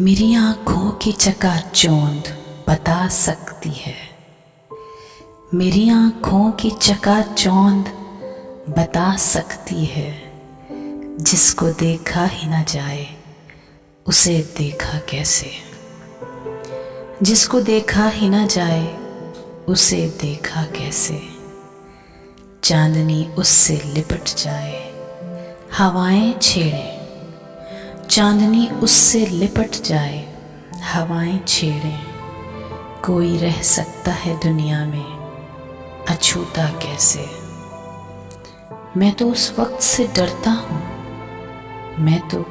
मेरी आँखों की चकाचौंध बता सकती है। मेरी आँखों की चकाचौंध बता सकती है। जिसको देखा ही न जाए उसे देखा कैसे। जिसको देखा ही न जाए उसे देखा कैसे। चांदनी उससे लिपट जाए हवाएं छेड़े। चांदनी उससे लिपट जाए हवाएं छेड़े। कोई रह सकता है दुनिया में अछूता कैसे। मैं तो उस वक्त से डरता हूँ। मैं तो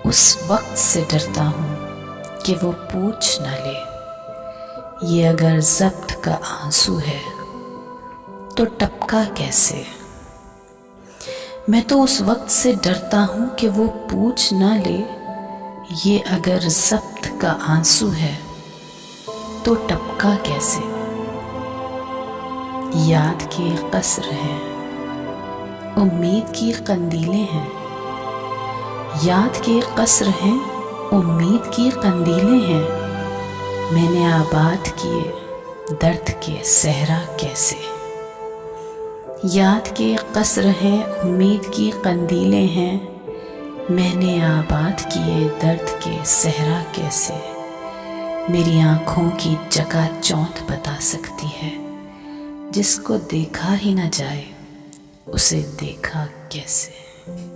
उस वक्त से डरता हूँ कि वो पूछ न ले ये अगर ज़ब्त का आंसू है तो टपका कैसे। मैं तो उस वक्त से डरता हूँ कि वो पूछ न ले ये अगर ज़ब्त का आंसू है तो टपका कैसे। याद के कसर हैं उम्मीद की कंदीलें हैं। याद के कसर हैं उम्मीद की कंदीलें हैं। मैंने आबाद किए दर्द के सहरा कैसे। याद के कसर हैं उम्मीद की कंदीलें हैं। मैंने आबाद किए दर्द के सहरा कैसे। मेरी आँखों की चकाचौंध बता सकती है। जिसको देखा ही न जाए उसे देखा कैसे।